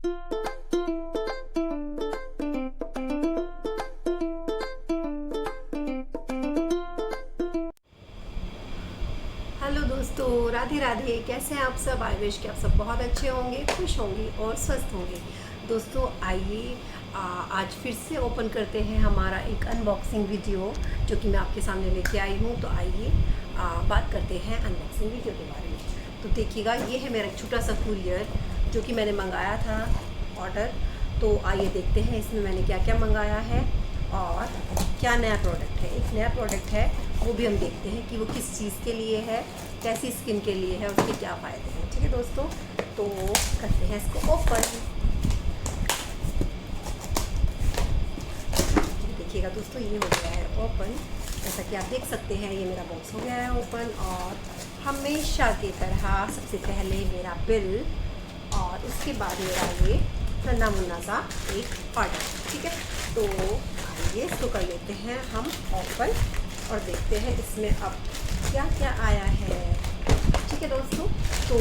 Hello दोस्तों, राधे राधे। कैसे हैं आप सब? आई विश कि आप सब बहुत अच्छे होंगे, खुश होंगे और स्वस्थ होंगे। दोस्तों आइए आज फिर से ओपन करते हैं हमारा एक अनबॉक्सिंग वीडियो जो कि मैं आपके सामने लेके आई हूँ। तो आइए बात करते हैं अनबॉक्सिंग वीडियो के बारे में। तो देखिएगा, ये है मेरा छोटा सा कुरियर जो कि मैंने मंगाया था ऑर्डर। तो आइए देखते हैं इसमें मैंने क्या क्या मंगाया है और क्या नया प्रोडक्ट है। एक नया प्रोडक्ट है, वो भी हम देखते हैं कि वो किस चीज़ के लिए है, कैसी स्किन के लिए है, उसके क्या फ़ायदे हैं। ठीक है दोस्तों, तो करते हैं इसको ओपन। देखिएगा दोस्तों, ये हो गया है ओपन। जैसा कि आप देख सकते हैं, ये मेरा बॉक्स हो गया है ओपन। और हमेशा की तरह सबसे पहले मेरा बिल और उसके बाद मेरा ये नन्ना मुन्ना सा एक ऑर्डर। ठीक है, तो आइए इसको कर लेते हैं हम ओपन और देखते हैं इसमें अब क्या क्या आया है। ठीक है दोस्तों, तो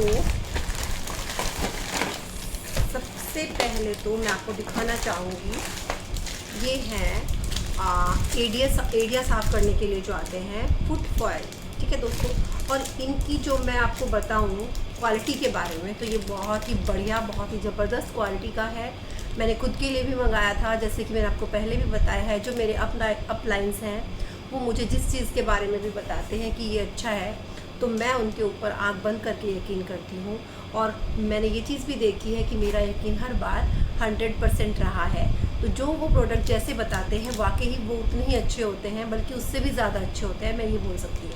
सबसे पहले तो मैं आपको दिखाना चाहूँगी, ये हैं एडिया साफ़ करने के लिए जो आते हैं फुट फॉयल। ठीक है दोस्तों, और इनकी जो मैं आपको बताऊँ क्वालिटी के बारे में, तो ये बहुत ही बढ़िया, बहुत ही ज़बरदस्त क्वालिटी का है। मैंने खुद के लिए भी मंगाया था, जैसे कि मैंने आपको पहले भी बताया है। जो मेरे अपलाइंस हैं वो मुझे जिस चीज़ के बारे में भी बताते हैं कि ये अच्छा है, तो मैं उनके ऊपर आंख बंद करके यकीन करती हूँ। और मैंने ये चीज़ भी देखी है कि मेरा यकीन हर बार 100% रहा है। तो जो वो प्रोडक्ट जैसे बताते हैं वाकई ही वो उतने ही अच्छे होते हैं, बल्कि उससे भी ज़्यादा अच्छे होते हैं, मैं ये बोल सकती हूँ।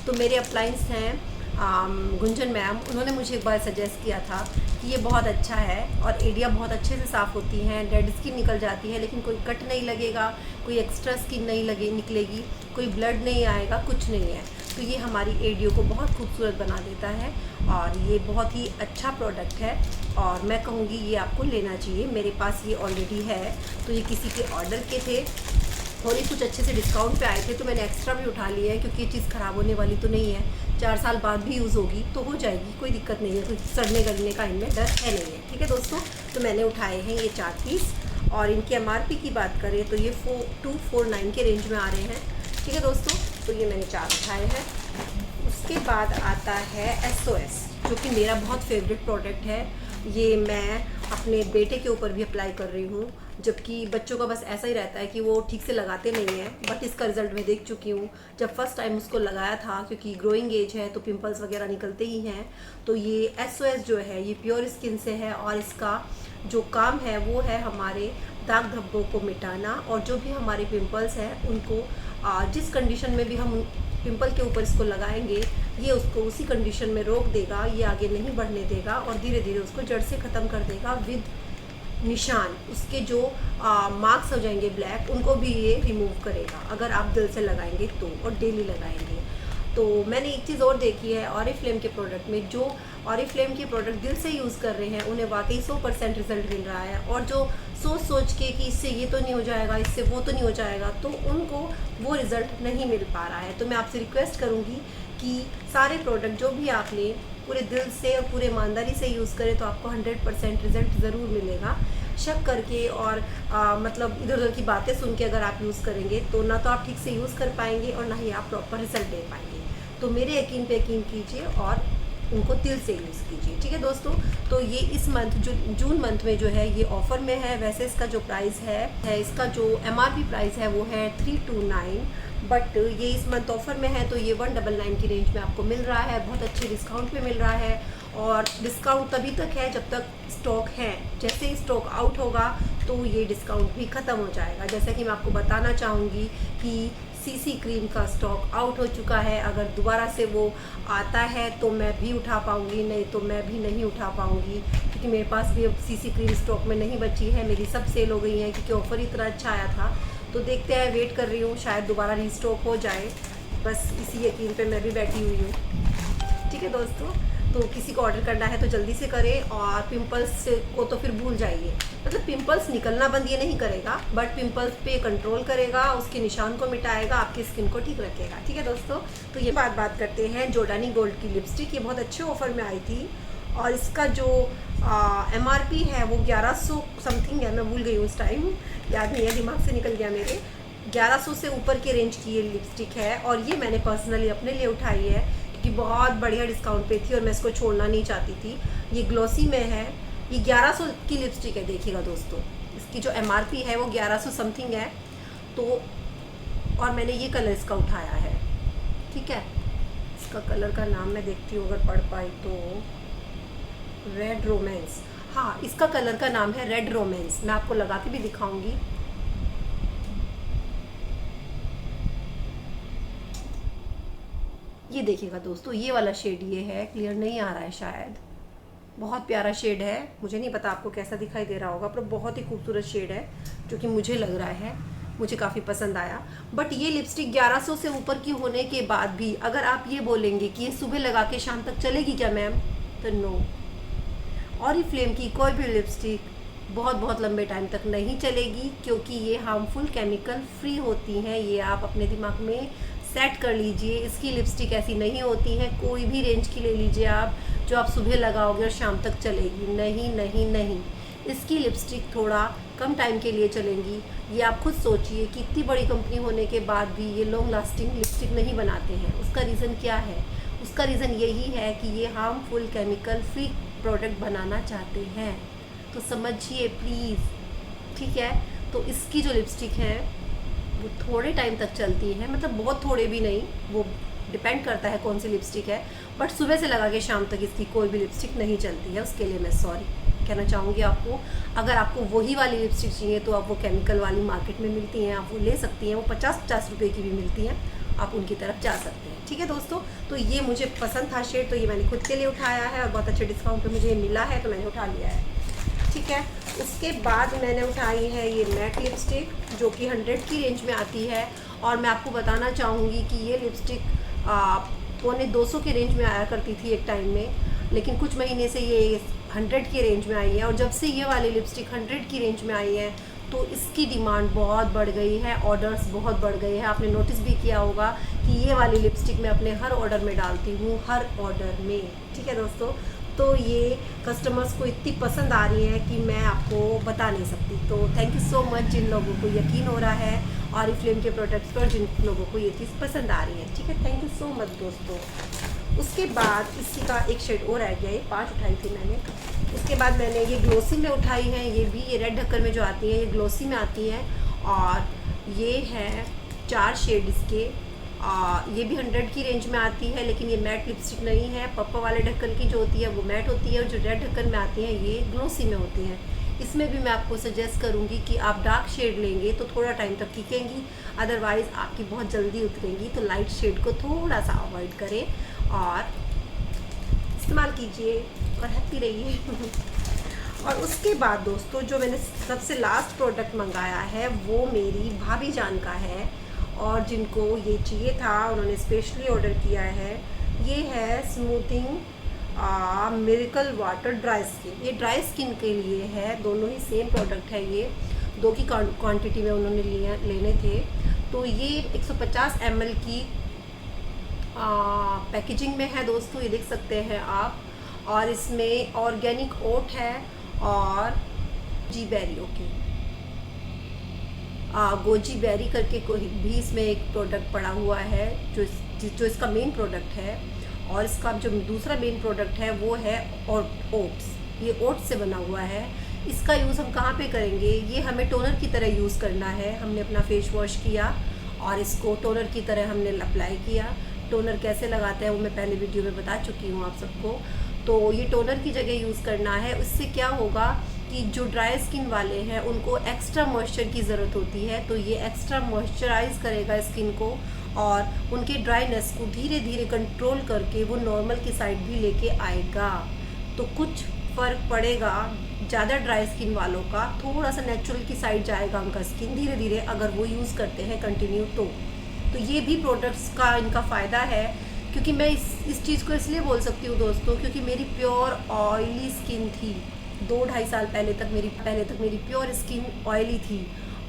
तो मेरे अपलाइंस हैं गुंजन मैम, उन्होंने मुझे एक बार सजेस्ट किया था कि ये बहुत अच्छा है और एडिया बहुत अच्छे से साफ़ होती हैं, डेड स्किन निकल जाती है, लेकिन कोई कट नहीं लगेगा, कोई एक्स्ट्रा स्किन नहीं निकलेगी, कोई ब्लड नहीं आएगा, कुछ नहीं है। तो ये हमारी एडियो को बहुत खूबसूरत बना देता है और ये बहुत ही अच्छा प्रोडक्ट है और मैं कहूँगी ये आपको लेना चाहिए। मेरे पास ये ऑलरेडी है, तो ये किसी के ऑर्डर के थे और ये कुछ अच्छे से डिस्काउंट पे आए थे, तो मैंने एक्स्ट्रा भी उठा लिया है, क्योंकि ये चीज़ ख़राब होने वाली तो नहीं है। 4 साल बाद भी यूज़ होगी तो हो जाएगी, कोई दिक्कत नहीं है, कोई सड़ने गलने का इनमें डर है नहीं है। ठीक है दोस्तों, तो मैंने उठाए हैं ये 4 पीस और इनकी MRP की बात करें तो ये 249 के रेंज में आ रहे हैं। ठीक है दोस्तों, तो ये मैंने 4 उठाए हैं। उसके बाद आता है SOS, जो कि मेरा बहुत फेवरेट प्रोडक्ट है। ये मैं अपने बेटे के ऊपर भी अप्लाई कर रही हूँ, जबकि बच्चों का बस ऐसा ही रहता है कि वो ठीक से लगाते नहीं हैं, बट इसका रिज़ल्ट मैं देख चुकी हूँ। जब फर्स्ट टाइम उसको लगाया था, क्योंकि ग्रोइंग एज है तो पिंपल्स वगैरह निकलते ही हैं, तो ये SOS जो है ये प्योर स्किन से है और इसका जो काम है वो है हमारे दाग धब्बों को मिटाना, और जो भी हमारे पिंपल्स हैं उनको जिस कंडीशन में भी हम पिंपल के ऊपर इसको लगाएंगे, ये उसको उसी कंडीशन में रोक देगा, ये आगे नहीं बढ़ने देगा और धीरे धीरे उसको जड़ से ख़त्म कर देगा। विद निशान उसके जो मार्क्स हो जाएंगे ब्लैक, उनको भी ये रिमूव करेगा अगर आप दिल से लगाएंगे तो, और डेली लगाएंगे तो। मैंने एक चीज़ और देखी है ऑरिफ्लेम के प्रोडक्ट में, जो ऑरिफ्लेम के प्रोडक्ट दिल से यूज़ कर रहे हैं उन्हें वाकई 100% रिजल्ट मिल रहा है, और जो सोच के कि इससे ये तो नहीं हो जाएगा, इससे वो तो नहीं हो जाएगा, तो उनको वो रिज़ल्ट नहीं मिल पा रहा है। तो मैं आपसे रिक्वेस्ट करूँगी कि सारे प्रोडक्ट जो भी आप लें पूरे दिल से और पूरे ईमानदारी से यूज़ करें, तो आपको 100% रिज़ल्ट ज़रूर मिलेगा। शक करके और मतलब इधर उधर की बातें सुन के अगर आप यूज़ करेंगे तो ना तो आप ठीक से यूज़ कर पाएंगे और ना ही आप प्रॉपर रिजल्ट दे पाएंगे। तो मेरे यकीन पे यकीन कीजिए और उनको दिल से यूज़ कीजिए। ठीक है दोस्तों, तो ये इस मंथ जून मंथ में जो है ये ऑफ़र में है। वैसे इसका जो प्राइस है इसका जो MRP प्राइस है वो है 329, बट ये इस मंथ ऑफ़र में है तो ये 199 की रेंज में आपको मिल रहा है, बहुत अच्छे डिस्काउंट पे मिल रहा है। और डिस्काउंट तभी तक है जब तक स्टॉक है, जैसे ही स्टॉक आउट होगा तो ये डिस्काउंट भी ख़त्म हो जाएगा। जैसा कि मैं आपको बताना चाहूँगी कि CC क्रीम का स्टॉक आउट हो चुका है, अगर दोबारा से वो आता है तो मैं भी उठा पाऊँगी, नहीं तो मैं भी नहीं उठा पाऊँगी, क्योंकि मेरे पास भी अब CC क्रीम स्टॉक में नहीं बची है, मेरी सब सेल हो गई है, क्योंकि ऑफ़र इतना अच्छा आया था। तो देखते हैं, वेट कर रही हूँ, शायद दोबारा रीस्टॉक हो जाए, बस इसी यकीन पे मैं भी बैठी हुई हूँ। ठीक है दोस्तों, तो किसी को ऑर्डर करना है तो जल्दी से करें, और पिंपल्स को तो फिर भूल जाइए। मतलब पिंपल्स निकलना बंद ये नहीं करेगा, बट पिंपल्स पे कंट्रोल करेगा, उसके निशान को मिटाएगा, आपकी स्किन को ठीक रखेगा। ठीक है दोस्तों, तो ये बात करते हैं जॉर्डानी गोल्ड की लिपस्टिक। ये बहुत अच्छे ऑफर में आई थी और इसका जो MRP है वो 1100 समथिंग है, मैं भूल गई उस टाइम, याद नहीं है, दिमाग से निकल गया मेरे। 1100 से ऊपर के रेंज की ये लिपस्टिक है और ये मैंने पर्सनली अपने लिए उठाई है क्योंकि बहुत बढ़िया डिस्काउंट पे थी और मैं इसको छोड़ना नहीं चाहती थी। ये ग्लॉसी में है, ये 1100 की लिपस्टिक है। देखिएगा दोस्तों, इसकी जो MRP है वो 1100 समथिंग है। तो और मैंने ये कलर इसका उठाया है, ठीक है। इसका कलर का नाम मैं देखती हूँ अगर पढ़ पाई तो, रेड रोमांस। हाँ, इसका कलर का नाम है रेड रोमांस। मैं आपको लगा के भी दिखाऊंगी। ये देखिएगा दोस्तों, ये वाला शेड ये है, क्लियर नहीं आ रहा है शायद, बहुत प्यारा शेड है। मुझे नहीं पता आपको कैसा दिखाई दे रहा होगा, पर बहुत ही खूबसूरत शेड है जो कि मुझे लग रहा है, मुझे काफ़ी पसंद आया। बट ये लिपस्टिक 1100 से ऊपर की होने के बाद भी अगर आप ये बोलेंगे कि ये सुबह लगा के शाम तक चलेगी क्या मैम, तो नो। ऑरिफ्लेम की कोई भी लिपस्टिक बहुत लंबे टाइम तक नहीं चलेगी क्योंकि ये हार्मफुल केमिकल फ्री होती हैं। ये आप अपने दिमाग में सेट कर लीजिए। इसकी लिपस्टिक ऐसी नहीं होती है, कोई भी रेंज की ले लीजिए आप, जो आप सुबह लगाओगे और शाम तक चलेगी, नहीं नहीं नहीं। इसकी लिपस्टिक थोड़ा कम टाइम के लिए चलेंगी। ये आप खुद सोचिए कि इतनी बड़ी कंपनी होने के बाद भी ये लॉन्ग लास्टिंग लिपस्टिक नहीं बनाते हैं। उसका रीज़न क्या है? उसका रीज़न यही है कि ये हार्मफुल केमिकल फ्री प्रोडक्ट बनाना चाहते हैं। तो समझिए प्लीज़, ठीक है। तो इसकी जो लिपस्टिक है वो थोड़े टाइम तक चलती है, मतलब बहुत थोड़े भी नहीं, वो डिपेंड करता है कौन सी लिपस्टिक है। बट सुबह से लगा के शाम तक इसकी कोई भी लिपस्टिक नहीं चलती है। उसके लिए मैं सॉरी कहना चाहूँगी आपको। अगर आपको वही वाली लिपस्टिक चाहिए तो आप वो केमिकल वाली मार्केट में मिलती हैं, आप वो ले सकती हैं। वो 50-50 रुपये की भी मिलती हैं, आप उनकी तरफ जा सकते हैं, ठीक है दोस्तों। तो ये मुझे पसंद था शेड, तो ये मैंने खुद के लिए उठाया है और बहुत अच्छे डिस्काउंट पे मुझे मिला है तो मैंने उठा लिया है, ठीक है। उसके बाद मैंने उठाई है ये मैट लिपस्टिक जो कि 100 की रेंज में आती है। और मैं आपको बताना चाहूँगी कि ये लिपस्टिक 150 की रेंज में आया करती थी एक टाइम में, लेकिन कुछ महीने से ये 100 की रेंज में आई है। और जब से ये वाली लिपस्टिक 100 की रेंज में आई है तो इसकी डिमांड बहुत बढ़ गई है, ऑर्डर्स बहुत बढ़ गए हैं। आपने नोटिस भी किया होगा कि ये वाली लिपस्टिक मैं अपने हर ऑर्डर में डालती हूँ, हर ऑर्डर में, ठीक है दोस्तों। तो ये कस्टमर्स को इतनी पसंद आ रही है कि मैं आपको बता नहीं सकती। तो थैंक यू सो मच जिन लोगों को यकीन हो रहा है ऑरिफ्लेम के प्रोडक्ट्स पर, जिन लोगों को ये चीज़ पसंद आ रही है, ठीक है। थैंक यू सो मच दोस्तों। उसके बाद इसी का एक शेड और रह गया, ये 5 उठाई थी मैंने। उसके बाद मैंने ये ग्लोसी में उठाई है, ये भी ये रेड ढक्कन में जो आती है ये ग्लोसी में आती है। और ये है 4 शेड इसके। ये भी 100 की रेंज में आती है, लेकिन ये मैट लिपस्टिक नहीं है। पर्पल वाले ढक्कन की जो होती है वो मैट होती है और जो रेड ढक्कन में आती है ये ग्लोसी में होती हैं। इसमें भी मैं आपको सजेस्ट करूँगी कि आप डार्क शेड लेंगे तो थोड़ा टाइम तक टिकेंगी, अदरवाइज़ आपकी बहुत जल्दी उतरेंगी। तो लाइट शेड को थोड़ा सा अवॉइड करें और इस्तेमाल कीजिए और हैप्पी रहिए। और उसके बाद दोस्तों जो मैंने सबसे लास्ट प्रोडक्ट मंगाया है वो मेरी भाभी जान का है, और जिनको ये चाहिए था उन्होंने स्पेशली ऑर्डर किया है। ये है smoothing miracle water dry skin. ये ड्राई स्किन के लिए है, दोनों ही सेम प्रोडक्ट है। ये 2 की क्वांटिटी में उन्होंने लेने थे। तो ये 150 ml की पैकेजिंग में है दोस्तों, ये देख सकते हैं आप। और इसमें ऑर्गेनिक ओट है और जी बेरियों की गोजी बेरी करके कोई भी इसमें एक प्रोडक्ट पड़ा हुआ है जो इसका मेन प्रोडक्ट है। और इसका जो दूसरा मेन प्रोडक्ट है वो है ओट्स। ये ओट्स से बना हुआ है। इसका यूज़ हम कहाँ पे करेंगे? ये हमें टोनर की तरह यूज़ करना है। हमने अपना फेस वॉश किया और इसको टोनर की तरह हमने अप्लाई किया। टोनर कैसे लगाते हैं वो मैं पहले वीडियो में बता चुकी हूँ आप सबको। तो ये टोनर की जगह यूज़ करना है। उससे क्या होगा कि जो ड्राई स्किन वाले हैं उनको एक्स्ट्रा मॉइस्चर की ज़रूरत होती है, तो ये एक्स्ट्रा मॉइस्चराइज करेगा स्किन को और उनके ड्राइनेस को धीरे धीरे कंट्रोल करके वो नॉर्मल की साइड भी लेके आएगा। तो कुछ फ़र्क पड़ेगा ज़्यादा ड्राई स्किन वालों का, थोड़ा सा नेचुरल की साइड जाएगा उनका स्किन धीरे धीरे, अगर वो यूज़ करते हैं कंटिन्यू। तो ये भी प्रोडक्ट्स का इनका फ़ायदा है। क्योंकि मैं इस चीज़ को इसलिए बोल सकती हूँ दोस्तों, क्योंकि मेरी प्योर ऑयली स्किन थी। 2-2.5 साल पहले तक मेरी प्योर स्किन ऑयली थी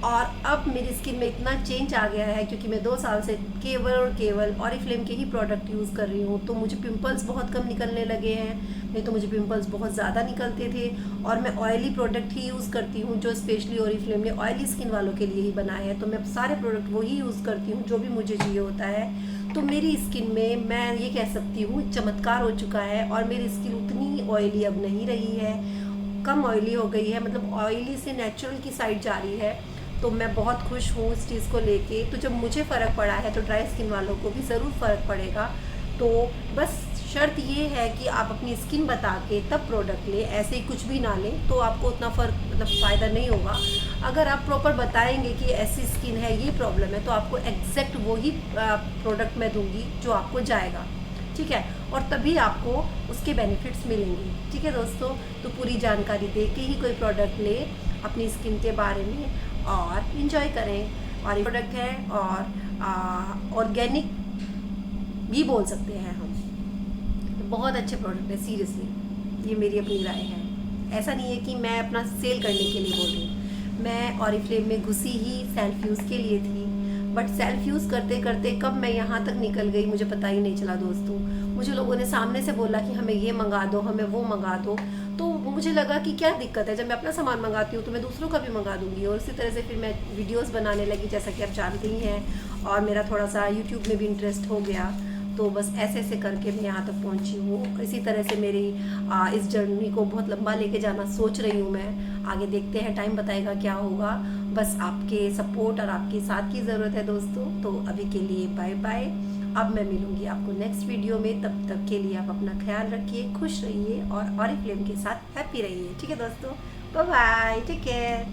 और अब मेरी स्किन में इतना चेंज आ गया है क्योंकि मैं 2 साल से केवल और केवल ऑरिफ्लेम के ही प्रोडक्ट यूज़ कर रही हूँ, तो मुझे पिंपल्स बहुत कम निकलने लगे हैं। नहीं तो मुझे पिंपल्स बहुत ज़्यादा निकलते थे। और मैं ऑयली प्रोडक्ट ही यूज़ करती हूँ, जो स्पेशली ऑरिफ्लेम ने ऑयली स्किन वालों के लिए ही बनाए हैं, तो मैं सारे प्रोडक्ट वही यूज़ करती हूँ जो भी मुझे चाहिए होता है। तो मेरी स्किन में मैं ये कह सकती हूँ चमत्कार हो चुका है, और मेरी स्किन उतनी ऑयली अब नहीं रही है, कम ऑयली हो गई है, मतलब ऑयली से नेचुरल की साइड जा रही है। तो मैं बहुत खुश हूँ इस चीज़ को लेके। तो जब मुझे फ़र्क पड़ा है तो ड्राई स्किन वालों को भी ज़रूर फ़र्क पड़ेगा। तो बस शर्त ये है कि आप अपनी स्किन बता के तब प्रोडक्ट लें, ऐसे ही कुछ भी ना लें तो आपको उतना फ़र्क मतलब फ़ायदा नहीं होगा। अगर आप प्रॉपर बताएंगे कि ऐसी स्किन है, ये प्रॉब्लम है, तो आपको एग्जैक्ट वही प्रोडक्ट मैं दूंगी जो आपको जाएगा, ठीक है, और तभी आपको उसके बेनिफिट्स मिलेंगे। ठीक है दोस्तों, तो पूरी जानकारी दे के ही कोई प्रोडक्ट ले अपनी स्किन के बारे में और इन्जॉय करें। और ये प्रोडक्ट है और ऑर्गेनिक भी बोल सकते हैं हम, तो बहुत अच्छे प्रोडक्ट है सीरियसली, ये मेरी अपनी राय है। ऐसा नहीं है कि मैं अपना सेल करने के लिए बोल रही हूँ, मैं ऑरिफ्लेम में घुसी ही सेल्फ यूज़ के लिए थी, बट सेल्फ यूज़ करते करते कब मैं यहाँ तक निकल गई मुझे पता ही नहीं चला दोस्तों। मुझे लोगों ने सामने से बोला कि हमें ये मंगा दो, हमें वो मंगा दो, तो मुझे लगा कि क्या दिक्कत है, जब मैं अपना सामान मंगाती हूँ तो मैं दूसरों का भी मंगा दूँगी। और इसी तरह से फिर मैं वीडियोस बनाने लगी, जैसा कि आप जानते ही हैं, और मेरा थोड़ा सा यूट्यूब में भी इंटरेस्ट हो गया। तो बस ऐसे ऐसे करके मैं यहाँ तक पहुँची हूँ। इसी तरह से मेरी इस जर्नी को बहुत लंबा लेके जाना सोच रही हूँ मैं। आगे देखते हैं, टाइम बताएगा क्या होगा। बस आपके सपोर्ट और आपके साथ की ज़रूरत है दोस्तों। तो अभी के लिए बाय बाय। अब मैं मिलूँगी आपको नेक्स्ट वीडियो में, तब तक के लिए आप अपना ख्याल रखिए, खुश रहिए और ऑरिफ्लेम के साथ हैप्पी रहिए। ठीक है दोस्तों, बाय बाय, टेक केयर।